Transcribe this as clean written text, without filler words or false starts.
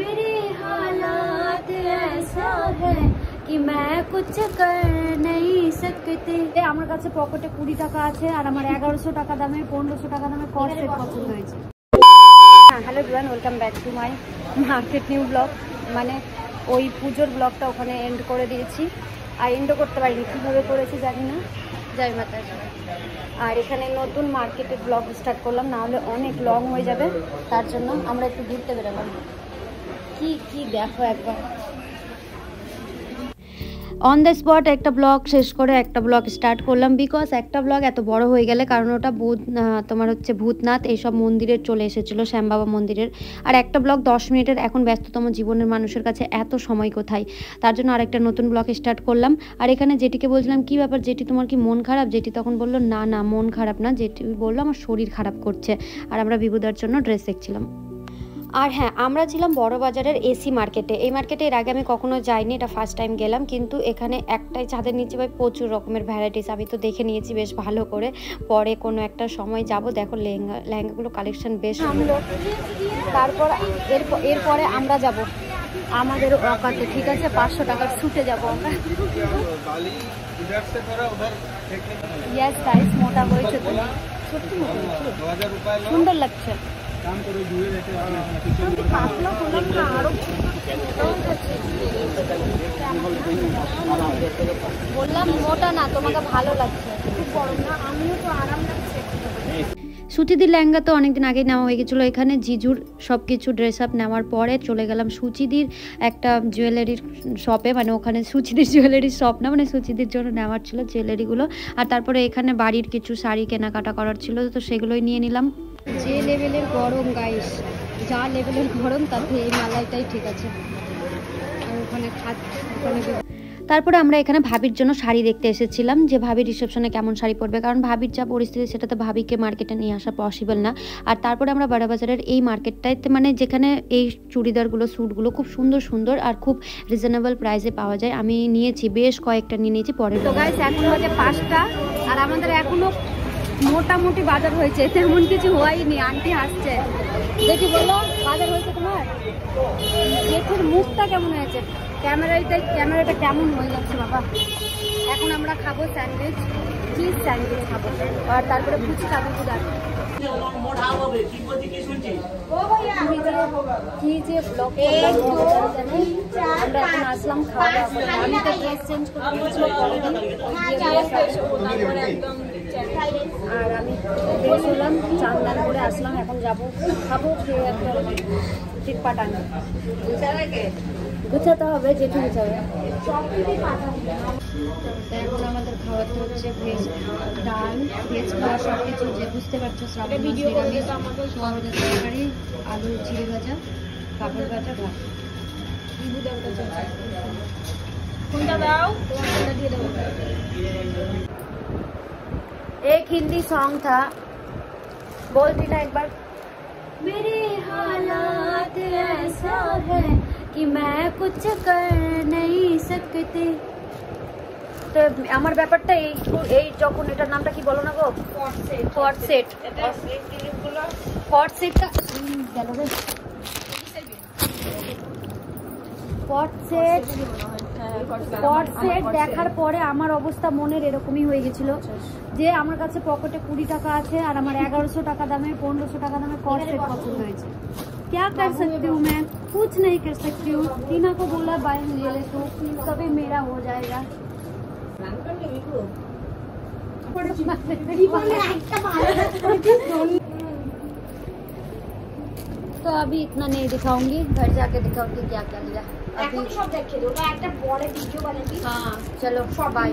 मेरे हालात ऐसा है कि मैं कुछ कर नहीं सकते। আমার কাছে পকেটে 20 টাকা আছে আর আমার 1100 টাকা দামের 1500 টাকা দামের কর্ড সেট পছন্দ হয়েছে। Hello everyone, welcome back to my market new blog. মানে ওই পুজোর ব্লগটা ওখানে এন্ড করে দিয়েছি, আর এন্ডও করতে পারিনি, কীভাবে করেছি জানি না। জয় মাতা। আর এখানে নতুন মার্কেটের ব্লগ স্টার্ট করলাম, না হলে অনেক লং হয়ে যাবে। তার জন্য আমরা একটু ঘুরতে বেরোলাম। কি দেখো একবার অন দ্য স্পট একটা ব্লগ শেষ করে একটা ব্লগ স্টার্ট করলাম। বিকজ একটা ব্লগ এত বড় হয়ে গেলে, কারণ ওটা তোমার হচ্ছে ভূতনাথ এইসব মন্দিরের চলে এসেছিলো, শ্যামবাবা মন্দিরের। আর একটা ব্লগ 10 মিনিটের, এখন ব্যস্ততম জীবনের মানুষের কাছে এত সময় কোথায়, তার জন্য আরেকটা নতুন ব্লগ স্টার্ট করলাম। আর এখানে যেটিকে বলছিলাম কি ব্যাপার যেটি, তোমার কি মন খারাপ? যেটি তখন বললো না না মন খারাপ না, যেটি বললো আমার শরীর খারাপ করছে। আর আমরা বিভুদার জন্য ড্রেস দেখছিলাম। আর হ্যাঁ, আমরা ছিলাম বড় বাজারের এসি মার্কেটে। এই মার্কেটে এর আগে আমি কখনো যাইনি, এটা ফার্স্ট টাইম গেলাম। কিন্তু এখানে একটাই ছাদের নিচে ভাই প্রচুর রকমের ভ্যারাইটিস, আমি তো দেখে নিয়েছি বেশ ভালো করে। পরে কোনো একটা সময় যাব। দেখো লেহেঙ্গাগুলো কালেকশন বেশ ভালো। তারপর এরপরে আমরা যাব আমাদের অকাতে, ঠিক আছে? 500 টাকার ছুটে যাব আমরা। ইয়েস গাইস, মোটা হয়েছে তুমি, সত্যি সুন্দর লাগছে। বললাম মোটা না, তোমাকে ভালো লাগছে, খুব বড় না, আমিও তো আরাম লাগছে। সুচিদির লেহেঙ্গা তো অনেকদিন আগে নেওয়া হয়ে গেছিলো। এখানে জিজুর সব কিছু ড্রেস আপ নেওয়ার পরে চলে গেলাম সুচিদির একটা জুয়েলারির শপে। মানে ওখানে সুচিদির জুয়েলারির শপ না, মানে সুচিদির জন্য নেওয়ার ছিল জুয়েলারিগুলো। আর তারপরে এখানে বাড়ির কিছু শাড়ি কেনাকাটা করার ছিল, তো সেগুলোই নিয়ে নিলাম। যে লেভেলের গরম গাইস, যা লেভেলের গরম তাতে এই মালাইটাই ঠিক আছে। আর ওখানে তারপরে আমরা এখানে ভাবির জন্য শাড়ি দেখতে এসেছিলাম, যে ভাবির রিসেপশনে কেমন শাড়ি পরবে, কারণ ভাবির যা পরিস্থিতি সেটা তো ভাবিকে মার্কেটে নিয়ে আসা পসিবল না। আর তারপরে আমরা বড়বাজারের এই মার্কেটটাতে, মানে যেখানে এই চুড়িদারগুলো স্যুটগুলো খুব সুন্দর সুন্দর আর খুব রিজনেবল প্রাইসে পাওয়া যায়। আমি নিয়েছি, বেশ কয়েকটা নিয়ে নিয়েছি। পরে তো গাইস এখন বাজে 5টা, আর আমাদের এখনো মোটামুটি বাজার হয়েছে, তেমন কিছু হয়নি। আন্টি হাসছে। দেখি বলো, বাজার হয়েছে তোমার? জেঠুর মুখটা কেমন হয়েছে? ক্যামেরাটা কেমন হয়ে যাচ্ছে বাবা। এখন আমরা খাবো স্যান্ডউইচ, চিজ স্যান্ডউইচ খাবো, আর তারপরে ফুচকা বিভুদার। কি যে ব্লগ আমরা এখন আসলাম খাওয়া দাওয়া। আমি তো ড্রেস চেঞ্জ করে আর আমি বেশ হলাম, চান্দান করে আসলাম। এখন যাবো খাবো, খেয়ে একটা টিপ্পা টানো গুছাতে হবে, যেটু গুছাবে। এখন আমাদের খাওয়াতে হচ্ছে ভেজ ডাল, ভেজ খাওয়া সব কিছু, যে বুঝতে পারছো, সোয়াবিনের তরকারি, আলু চিড়ে ভাজা, পাপড় ভাজা, ভাত। কোনটা দাও? কোনটা দিয়ে দেবো? एक हिंदी सॉन्ग था, बोलती ना एक बार। मेरे हालात ऐसा है कि मैं कुछ कर नहीं सकते। তো আমার ব্যাপারটা এই যখন এটার নামটা কি বলো না গো? Cord set. কর্ড সেটটা গেল রে। কর্ড সেট দেখার পরে আমার অবস্থা মনের এরকমই হয়ে গেছিল, যে আমার কাছে পকেটে 20 টাকা আছে আর আমার 1100 টাকা দামের 1500 টাকা দামের কর্ড সেট পছন্দ হয়েছে। क्या कर सकती हूँ मैं? कुछ नहीं कर सकती हूँ। टीना को बोला बाय ले ले तो तभी मेरा हो जाएगा। तो अभी इतना नहीं दिखाऊंगी, घर जाके दिखाऊंगी क्या क्या लिया। अभी सब देखे दो, एक बड़े वीडियो बनाएंगे। हाँ चलो बाय।